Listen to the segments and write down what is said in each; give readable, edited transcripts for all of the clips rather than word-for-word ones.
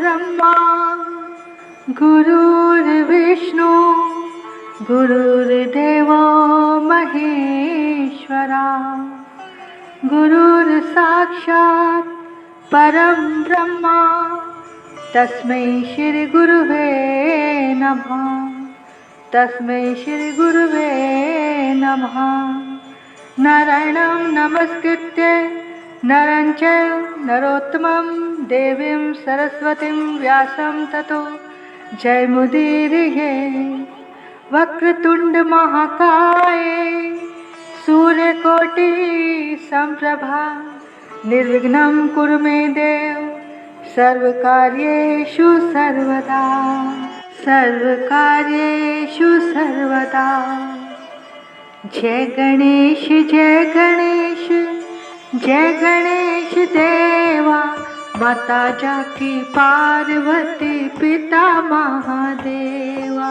ब्रह्मा गुरुर्विष्णु गुरुर्देवो महेश्वरा गुरुर्साक्षात् परं ब्रह्मा तस्मै श्री गुरुवे नमः। तस्मै श्री गुरुवे नमः। नारायणं नमस्कृत्य नरं चैव नरोत्तमं देवीं सरस्वतीं व्यासं ततो जयमुदीरये। वक्रतुंड महाकाय सूर्यकोटि संप्रभा निर्विघ्नं कुरु मे देव सर्वकार्येषु सर्वदा। सर्वकार्येषु सर्वदा। जय गणेश जय गणेश जय गणेश देवा। माता जाकी पार्वती पिता महादेवा।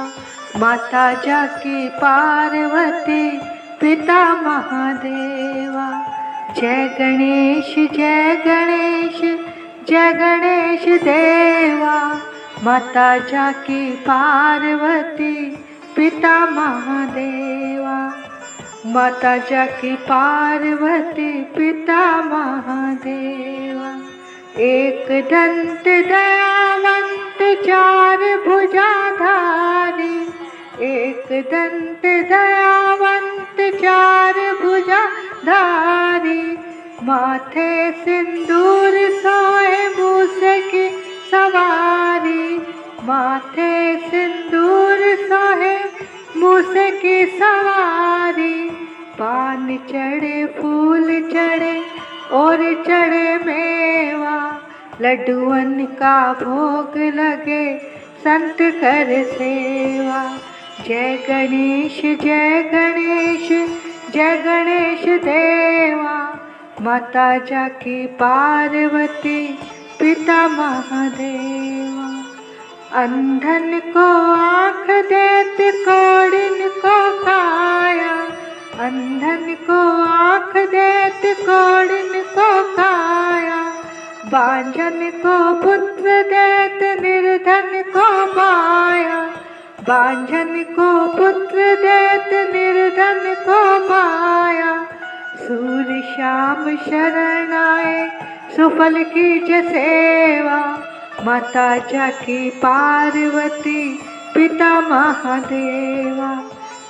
माता जाकी पार्वती पिता महादेवा। जय गणेश जय गणेश जय गणेश देवा। माता जाकी पार्वती पिता महादेवा। माता जाकी पार्वती पिता महादेवा। एक दंत दयावंत चार भुजाधारी। एक दंत दयावंत चार भुजाधारी। माथे सिंदूर सोए मूस की सवारी। माथे सिंदूर सोए मूस की सवारी। पान चढ़े फूल चढ़े और चढ़े मेवा। लड्डुअन का भोग लगे संत कर सेवा। जय गणेश जय गणेश जय गणेश देवा। माता जाकी पार्वती पिता महादेवा। अंधन को आँख देत कोढ़िन को काया। अंधन को आँख देत कोढ़िन को काया। बांझन को पुत्र देत निर्धन को माया। बांझन को पुत्र देत निर्धन को माया। सूर्य श्याम शरण आए सुफल की सेवा। माता जाकी पार्वती पिता महादेवा।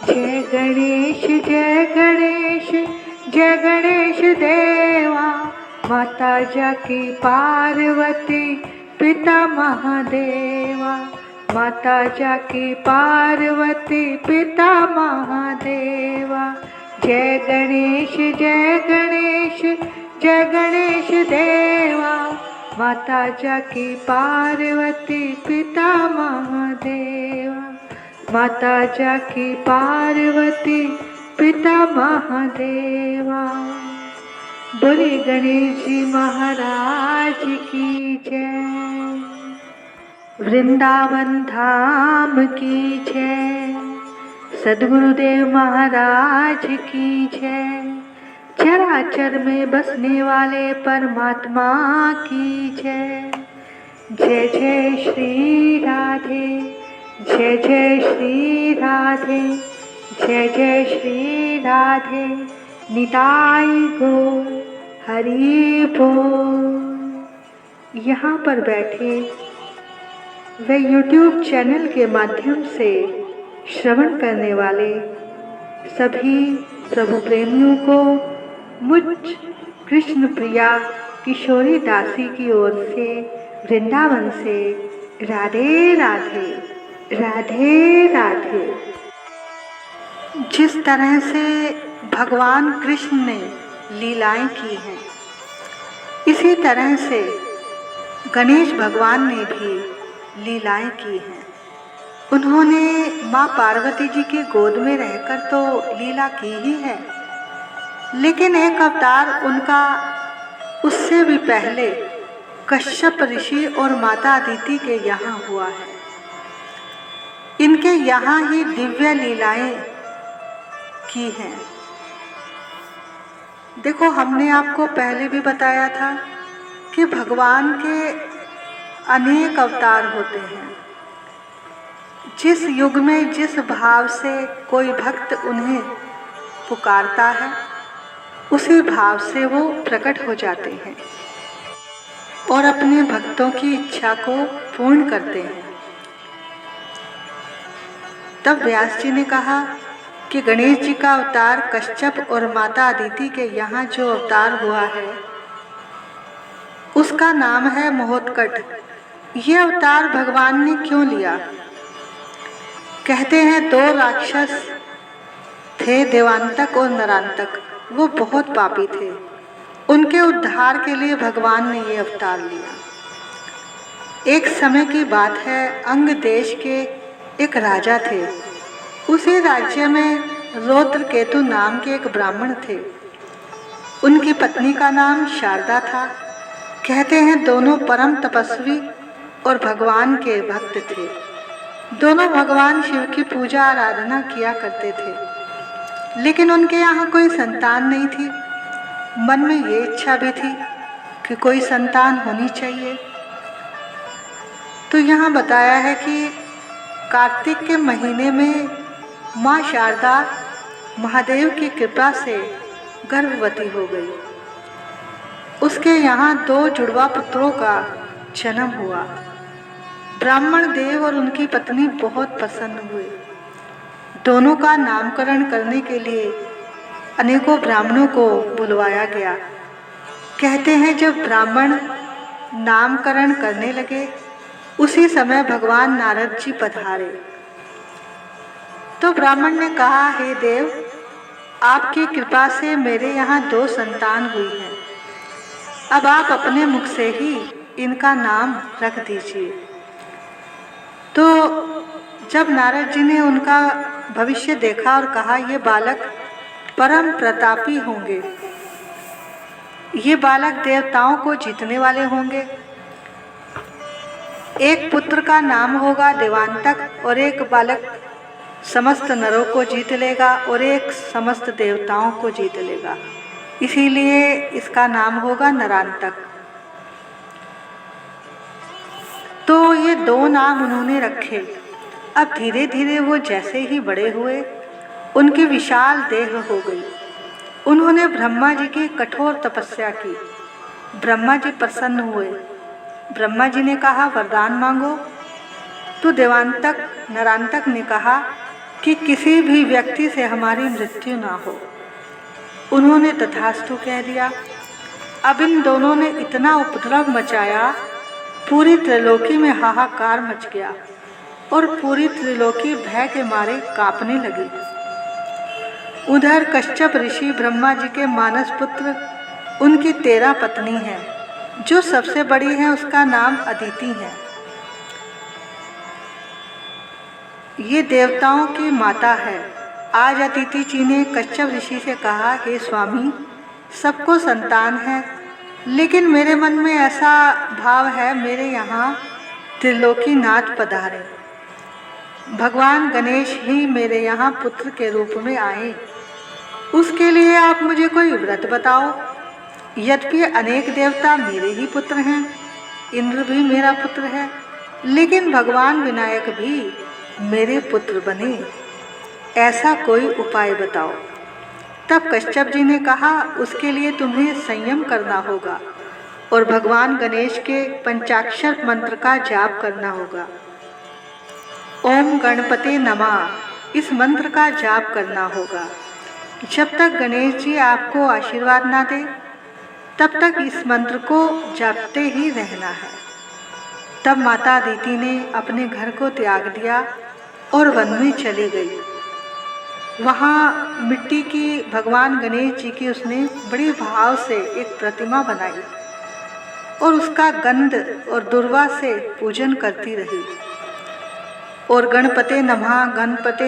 जय गणेश जय गणेश जय गणेश देवा। माता जाकी पार्वती पिता महादेवा। माता जाकी पार्वती पिता महादेवा। जय गणेश जय गणेश जय गणेश देवा। माता जाकी पार्वती पिता महादेवा। माता जाकी पार्वती पिता महादेवा। बोले गणेश जी महाराज की जय। वृंदावन धाम की जय। सद्गुरुदेव महाराज की जय। चराचर में बसने वाले परमात्मा की जय। जय जय श्री राधे जय जय श्री राधे जय जय श्री राधे। निताई गो हरि बोल। यहाँ पर बैठे वे YouTube चैनल के माध्यम से श्रवण करने वाले सभी प्रभु प्रेमियों को मुझ कृष्ण प्रिया किशोरी दासी की ओर से वृंदावन से राधे राधे राधे राधे। जिस तरह से भगवान कृष्ण ने लीलाएं की हैं, इसी तरह से गणेश भगवान ने भी लीलाएं की हैं। उन्होंने माँ पार्वती जी की गोद में रहकर तो लीला की ही है, लेकिन एक अवतार उनका उससे भी पहले कश्यप ऋषि और माता अदिति के यहाँ हुआ है। इनके यहाँ ही दिव्य लीलाएं की हैं। देखो, हमने आपको पहले भी बताया था कि भगवान के अनेक अवतार होते हैं। जिस युग में जिस भाव से कोई भक्त उन्हें पुकारता है, उसी भाव से वो प्रकट हो जाते हैं और अपने भक्तों की इच्छा को पूर्ण करते हैं। तब व्यास जी ने कहा कि गणेश जी का अवतार कश्यप और माता अदिति के यहाँ जो अवतार हुआ है, उसका नाम है महोत्कट। ये अवतार भगवान ने क्यों लिया? कहते हैं 2 राक्षस थे, देवांतक और नरांतक। वो बहुत पापी थे। उनके उद्धार के लिए भगवान ने ये अवतार लिया। एक समय की बात है, अंग देश के एक राजा थे। उसी राज्य में रौद्रकेतु नाम के एक ब्राह्मण थे। उनकी पत्नी का नाम शारदा था। कहते हैं दोनों परम तपस्वी और भगवान के भक्त थे। दोनों भगवान शिव की पूजा आराधना किया करते थे, लेकिन उनके यहाँ कोई संतान नहीं थी। मन में ये इच्छा भी थी कि कोई संतान होनी चाहिए। तो यहाँ बताया है कि कार्तिक के महीने में माँ शारदा महादेव की कृपा से गर्भवती हो गई। उसके यहाँ 2 जुड़वा पुत्रों का जन्म हुआ। ब्राह्मण देव और उनकी पत्नी बहुत प्रसन्न हुए। दोनों का नामकरण करने के लिए अनेकों ब्राह्मणों को बुलवाया गया। कहते हैं जब ब्राह्मण नामकरण करने लगे, उसी समय भगवान नारद जी पधारे। तो ब्राह्मण ने कहा, हे देव, आपकी कृपा से मेरे यहाँ 2 संतान हुई हैं। अब आप अपने मुख से ही इनका नाम रख दीजिए। तो जब नारद जी ने उनका भविष्य देखा और कहा, ये बालक परम प्रतापी होंगे, ये बालक देवताओं को जीतने वाले होंगे। एक पुत्र का नाम होगा देवांतक और एक बालक समस्त नरों को जीत लेगा और एक समस्त देवताओं को जीत लेगा, इसीलिए इसका नाम होगा नरांतक। तो ये 2 नाम उन्होंने रखे। अब धीरे धीरे वो जैसे ही बड़े हुए, उनकी विशाल देह हो गई। उन्होंने ब्रह्मा जी की कठोर तपस्या की। ब्रह्मा जी प्रसन्न हुए। ब्रह्मा जी ने कहा, वरदान मांगो। तो देवांतक नरांतक ने कहा कि किसी भी व्यक्ति से हमारी मृत्यु ना हो। उन्होंने तथास्तु कह दिया। अब इन दोनों ने इतना उपद्रव मचाया, पूरी त्रिलोकी में हाहाकार मच गया और पूरी त्रिलोकी भय के मारे कांपने लगी। उधर कश्यप ऋषि ब्रह्मा जी के मानस पुत्र, उनकी 13 पत्नी हैं। जो सबसे बड़ी है उसका नाम अदिति है। ये देवताओं की माता है। आज अदिति जी ने कश्यप ऋषि से कहा, हे स्वामी, सबको संतान है, लेकिन मेरे मन में ऐसा भाव है, मेरे यहाँ त्रिलोकीनाथ पधारे। भगवान गणेश ही मेरे यहाँ पुत्र के रूप में आए। उसके लिए आप मुझे कोई व्रत बताओ। यद्यपि अनेक देवता मेरे ही पुत्र हैं, इंद्र भी मेरा पुत्र है, लेकिन भगवान विनायक भी मेरे पुत्र बने। ऐसा कोई उपाय बताओ। तब कश्यप जी ने कहा, उसके लिए तुम्हें संयम करना होगा और भगवान गणेश के पंचाक्षर मंत्र का जाप करना होगा। ओम गणपते नमः, इस मंत्र का जाप करना होगा। जब तक गणेश जी आपको आशीर्वाद ना दे, तब तक इस मंत्र को जपते ही रहना है। तब माता अदिति ने अपने घर को त्याग दिया और वन में चली गई। वहाँ मिट्टी की भगवान गणेश जी की उसने बड़ी भाव से एक प्रतिमा बनाई और उसका गंध और दुर्वा से पूजन करती रही और गणपते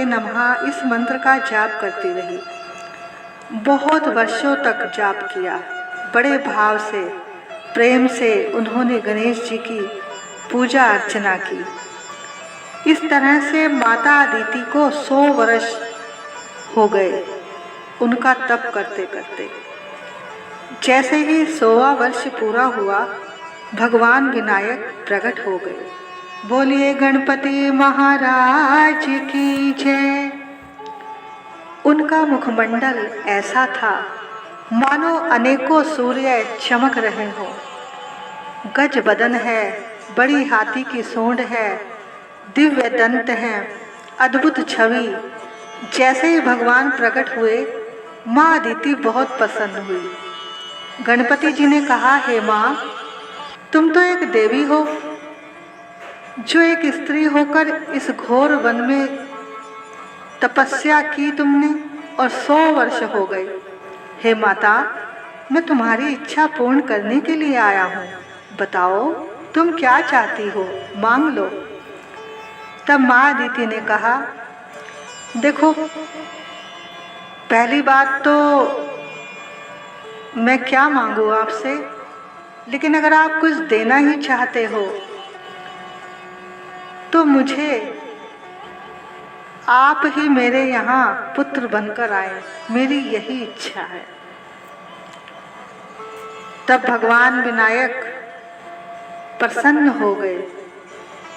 नमः इस मंत्र का जाप करती रही। बहुत वर्षों तक जाप किया। बड़े भाव से, प्रेम से उन्होंने गणेश जी की पूजा अर्चना की। इस तरह से माता अदिति को 100 वर्ष हो गए उनका तप करते करते। जैसे ही 100वां वर्ष पूरा हुआ, भगवान विनायक प्रकट हो गए। बोलिए गणपति महाराज की जय। उनका मुखमंडल ऐसा था मानो अनेकों सूर्य चमक रहे हों। गज बदन है, बड़ी हाथी की सूंड है, दिव्य दंत हैं, अद्भुत छवि। जैसे ही भगवान प्रकट हुए, माँ अदिति बहुत प्रसन्न हुई। गणपति जी ने कहा, हे माँ, तुम तो एक देवी हो, जो एक स्त्री होकर इस घोर वन में तपस्या की तुमने और 100 वर्ष हो गए। हे माता, मैं तुम्हारी इच्छा पूर्ण करने के लिए आया हूँ। बताओ तुम क्या चाहती हो, मांग लो। तब माँ अदिति ने कहा, देखो, पहली बात तो मैं क्या मांगू आपसे, लेकिन अगर आप कुछ देना ही चाहते हो तो मुझे आप ही मेरे यहाँ पुत्र बनकर आए, मेरी यही इच्छा है। तब भगवान विनायक प्रसन्न हो गए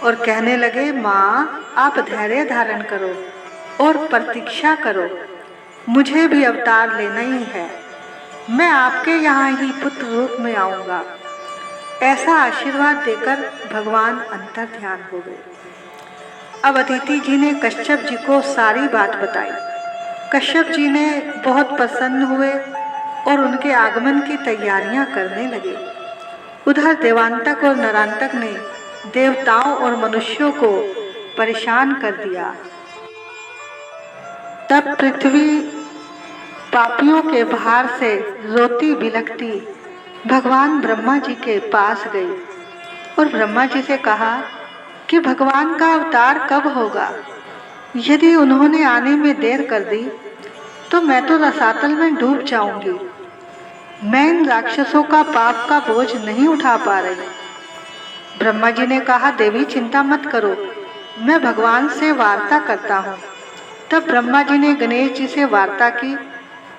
और कहने लगे, माँ, आप धैर्य धारण करो और प्रतीक्षा करो, मुझे भी अवतार लेना ही है। मैं आपके यहाँ ही पुत्र रूप में आऊँगा। ऐसा आशीर्वाद देकर भगवान अंतर ध्यान हो गए। अब अदिति जी ने कश्यप जी को सारी बात बताई। कश्यप जी ने बहुत प्रसन्न हुए और उनके आगमन की तैयारियां करने लगे। उधर देवांतक और नरांतक ने देवताओं और मनुष्यों को परेशान कर दिया। तब पृथ्वी पापियों के भार से रोती बिलखती भगवान ब्रह्मा जी के पास गई और ब्रह्मा जी से कहा कि भगवान का अवतार कब होगा। यदि उन्होंने आने में देर कर दी तो मैं तो रसातल में डूब जाऊंगी। मैं इन राक्षसों का पाप का बोझ नहीं उठा पा रही। ब्रह्मा जी ने कहा, देवी चिंता मत करो, मैं भगवान से वार्ता करता हूँ। तब ब्रह्मा जी ने गणेश जी से वार्ता की।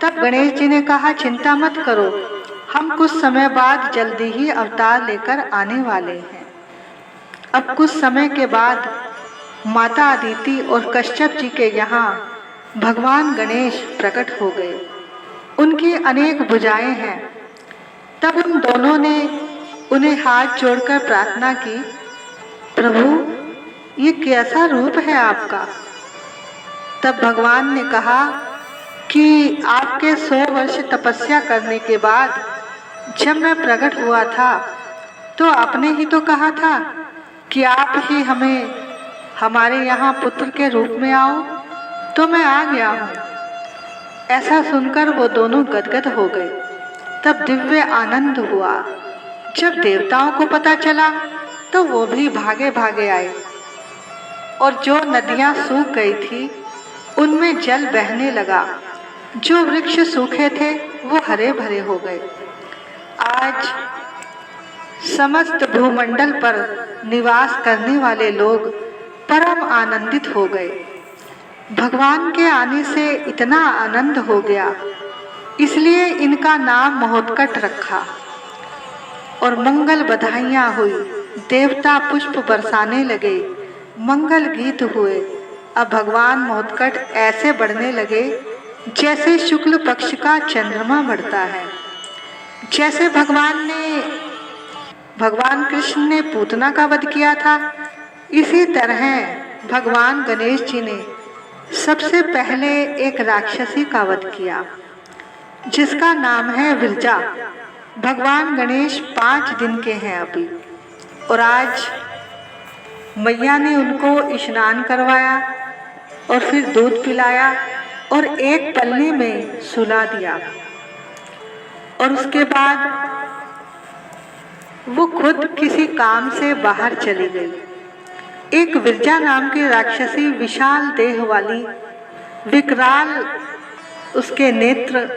तब गणेश जी ने कहा, चिंता मत करो, हम कुछ समय बाद जल्दी ही अवतार लेकर आने वाले हैं। अब कुछ समय के बाद माता अदिति और कश्यप जी के यहाँ भगवान गणेश प्रकट हो गए। उनकी अनेक भुजाएं हैं। तब उन दोनों ने उन्हें हाथ जोड़कर प्रार्थना की, प्रभु, ये कैसा रूप है आपका। तब भगवान ने कहा कि आपके 100 वर्ष तपस्या करने के बाद जब मैं प्रकट हुआ था तो आपने ही तो कहा था कि आप ही हमें हमारे यहाँ पुत्र के रूप में आओ, तो मैं आ गया हूँ। ऐसा सुनकर वो दोनों गदगद हो गए। तब दिव्य आनंद हुआ। जब देवताओं को पता चला तो वो भी भागे भागे आए और जो नदियाँ सूख गई थी उनमें जल बहने लगा। जो वृक्ष सूखे थे वो हरे भरे हो गए। आज समस्त भूमंडल पर निवास करने वाले लोग परम आनंदित हो गए। भगवान के आने से इतना आनंद हो गया, इसलिए इनका नाम महोत्कट रखा और मंगल बधाइयाँ हुई। देवता पुष्प बरसाने लगे, मंगल गीत हुए। अब भगवान महोत्कट ऐसे बढ़ने लगे जैसे शुक्ल पक्ष का चंद्रमा बढ़ता है। जैसे भगवान कृष्ण ने पूतना का वध किया था, इसी तरह भगवान गणेश जी ने सबसे पहले एक राक्षसी का वध किया जिसका नाम है विरजा। भगवान गणेश 5 दिन के हैं अभी, और आज मैया ने उनको स्नान करवाया और फिर दूध पिलाया और एक पल्ली में सुला दिया, और उसके बाद वो खुद किसी काम से बाहर चली गई। एक विरजा नाम की राक्षसी, विशाल देह वाली, विकराल उसके नेत्र,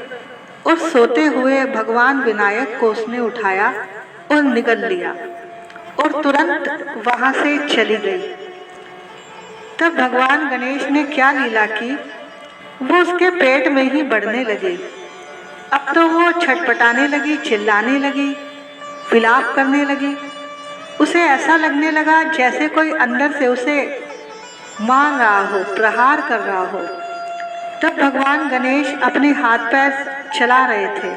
और सोते हुए भगवान विनायक को उसने उठाया और निगल लिया और तुरंत वहां से चली गई। तब भगवान गणेश ने क्या लीला की, वो उसके पेट में ही बढ़ने लगे। अब तो वो छटपटाने लगी, चिल्लाने लगी विलाप करने लगी। उसे ऐसा लगने लगा जैसे कोई अंदर से उसे मार रहा हो, प्रहार कर रहा हो। तब भगवान गणेश अपने हाथ पैर चला रहे थे।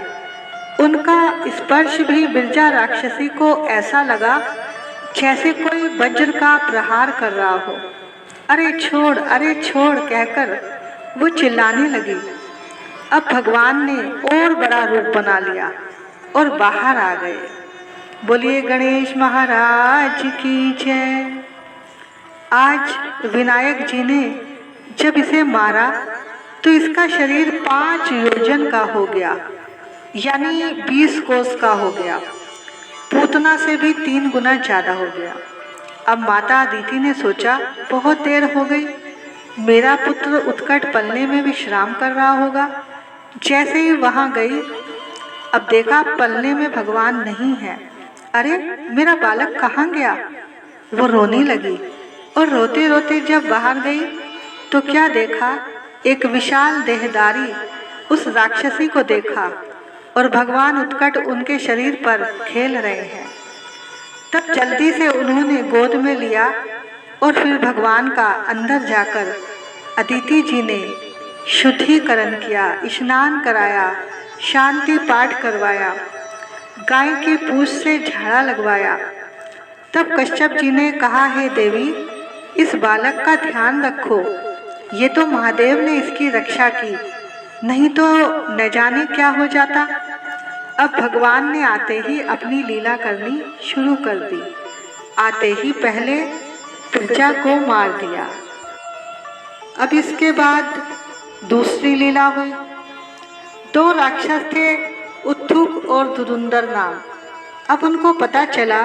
उनका स्पर्श भी बिरजा राक्षसी को ऐसा लगा जैसे कोई वज्र का प्रहार कर रहा हो। अरे छोड़ कहकर वो चिल्लाने लगी। अब भगवान ने और बड़ा रूप बना लिया और बाहर आ गए। बोलिए गणेश महाराज की जय। आज विनायक जी ने जब इसे मारा तो इसका शरीर 5 योजन का हो गया, यानी 20 कोस का हो गया। पूतना से भी 3 गुना ज़्यादा हो गया। अब माता अदिति ने सोचा, बहुत देर हो गई, मेरा पुत्र उत्कट पलने में विश्राम कर रहा होगा। जैसे ही वहाँ गई, अब देखा पलने में भगवान नहीं है। अरे मेरा बालक कहाँ गया? वो रोने लगी और रोते रोते जब बाहर गई तो क्या देखा, एक विशाल देहधारी उस राक्षसी को देखा और भगवान उत्कट उनके शरीर पर खेल रहे हैं। तब जल्दी से उन्होंने गोद में लिया और फिर भगवान का अंदर जाकर अदिति जी ने शुद्धिकरण किया, स्नान कराया, शांति पाठ करवाया, गाय की पूंछ से झाड़ा लगवाया। तब कश्यप जी ने कहा, हे देवी, इस बालक का ध्यान रखो, ये तो महादेव ने इसकी रक्षा की, नहीं तो न जाने क्या हो जाता। अब भगवान ने आते ही अपनी लीला करनी शुरू कर दी। आते ही पहले प्रजा को मार दिया। अब इसके बाद दूसरी लीला हुई। 2 राक्षस थे, उत्थुक और दुदुंदर नाम। अब उनको पता चला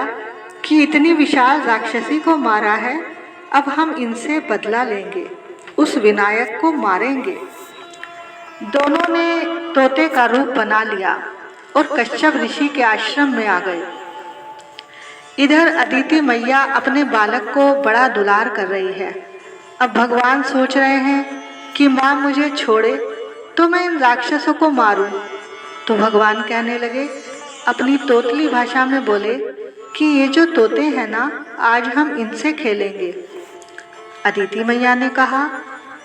कि इतनी विशाल राक्षसी को मारा है, अब हम इनसे बदला लेंगे, उस विनायक को मारेंगे। दोनों ने तोते का रूप बना लिया और कश्यप ऋषि के आश्रम में आ गए। इधर अदिति मैया अपने बालक को बड़ा दुलार कर रही है। अब भगवान सोच रहे हैं कि माँ मुझे छोड़े तो मैं इन राक्षसों को मारूं। तो भगवान कहने लगे, अपनी तोतली भाषा में बोले कि ये जो तोते हैं ना, आज हम इनसे खेलेंगे। अदिति मैया ने कहा,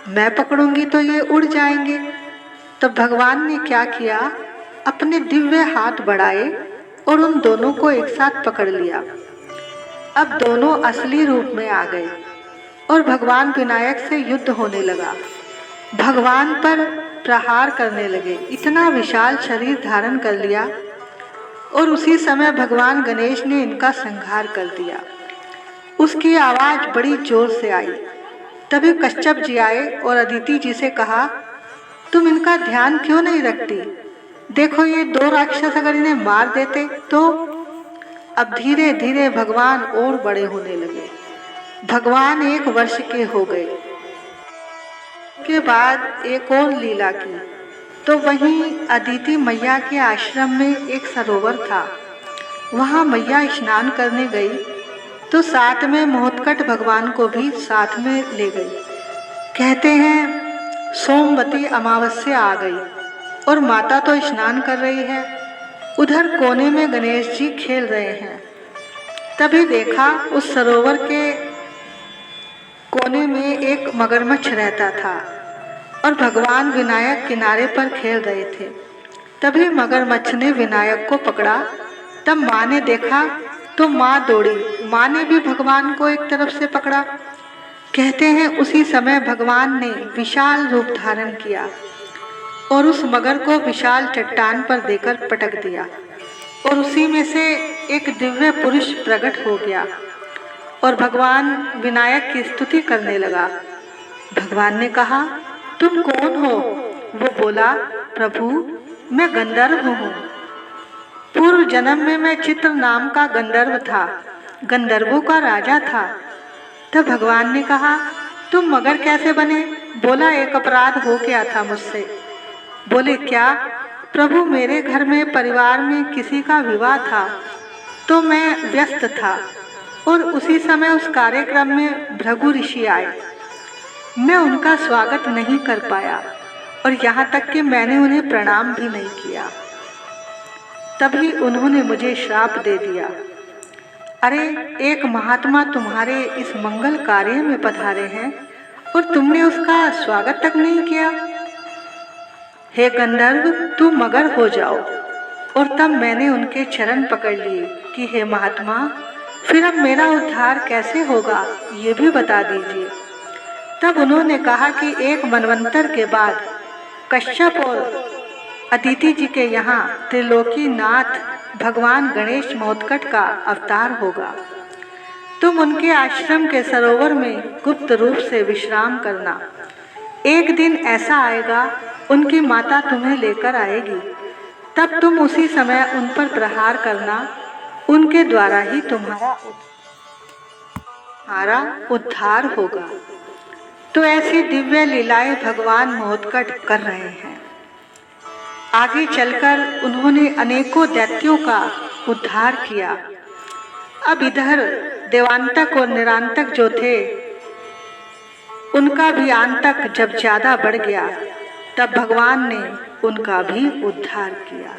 मैं पकड़ूंगी तो ये उड़ जाएंगे। तब भगवान ने क्या किया, अपने दिव्य हाथ बढ़ाए और उन दोनों को एक साथ पकड़ लिया। अब दोनों असली रूप में आ गए और भगवान विनायक से युद्ध होने लगा। भगवान पर प्रहार करने लगे, इतना विशाल शरीर धारण कर लिया और उसी समय भगवान गणेश ने इनका संहार कर दिया। उसकी आवाज़ बड़ी जोर से आई। तभी कश्यप जी आए और अदिति जी से कहा, तुम इनका ध्यान क्यों नहीं रखती? देखो ये 2 राक्षस अगर इन्हें मार देते तो। अब धीरे धीरे भगवान और बड़े होने लगे। भगवान 1 वर्ष के हो गए। के बाद एक और लीला की तो वहीं अदिति मैया के आश्रम में एक सरोवर था। वहाँ मैया स्नान करने गई तो साथ में मोहत्कट भगवान को भी साथ में ले गई। कहते हैं सोमवती अमावस्या आ गई और माता तो स्नान कर रही है, उधर कोने में गणेश जी खेल रहे हैं। तभी देखा उस सरोवर के कोने में एक मगरमच्छ रहता था और भगवान विनायक किनारे पर खेल रहे थे। तभी मगरमच्छ ने विनायक को पकड़ा। तब माँ ने देखा तो माँ दौड़ी, माँ ने भी भगवान को एक तरफ से पकड़ा। कहते हैं उसी समय भगवान ने विशाल रूप धारण किया और उस मगर को विशाल चट्टान पर देकर पटक दिया और उसी में से एक दिव्य पुरुष प्रकट हो गया और भगवान विनायक की स्तुति करने लगा। भगवान ने कहा, तुम कौन हो? वो बोला, प्रभु मैं गंधर्व हूँ। पूर्व जन्म में मैं चित्र नाम का गंधर्व था, गंधर्वों का राजा था। तब भगवान ने कहा, तुम मगर कैसे बने? बोला, एक अपराध हो गया था मुझसे। बोले, क्या? प्रभु मेरे घर में परिवार में किसी का विवाह था तो मैं व्यस्त था और उसी समय उस कार्यक्रम में भृगु ऋषि आए। मैं उनका स्वागत नहीं कर पाया और यहाँ तक कि मैंने उन्हें प्रणाम भी नहीं किया। तभी उन्होंने मुझे श्राप दे दिया। अरे, एक महात्मा तुम्हारे इस मंगल कार्य में पधारे हैं और तुमने उसका स्वागत तक नहीं किया। हे गंधर्व, तुम मगर हो जाओ। और तब मैंने उनके चरण पकड़ लिए कि हे महात्मा, फिर अब मेरा उद्धार कैसे होगा, ये भी बता दीजिए। तब उन्होंने कहा कि एक मनवंतर के बाद कश्यप और अदिति जी के यहाँ त्रिलोकीनाथ भगवान गणेश महोत्कट का अवतार होगा। तुम उनके आश्रम के सरोवर में गुप्त रूप से विश्राम करना। एक दिन ऐसा आएगा, उनकी माता तुम्हें लेकर आएगी, तब तुम उसी समय उन पर प्रहार करना। उनके द्वारा ही तुम्हारा उद्धार होगा। तो ऐसी दिव्य लीलाएं भगवान महोत्कट कर रहे हैं। आगे चलकर उन्होंने अनेकों दैत्यों का उद्धार किया। अब इधर देवांतक और निरांतक जो थे, उनका भी आंतक जब ज्यादा बढ़ गया, तब भगवान ने उनका भी उद्धार किया।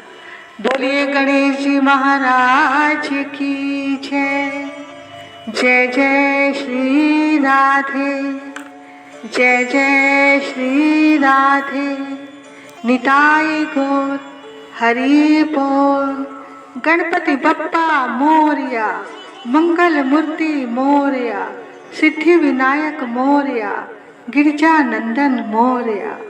बोलिए गणेश जी महाराज की जय। जय जय श्री राधे, जय जय श्री राधे। निताई गौर हरि बोल। गणपति बप्पा मोरया, मंगल मूर्ति मोरया, सिद्धि विनायक मोरया, गिरजा नंदन मोरया।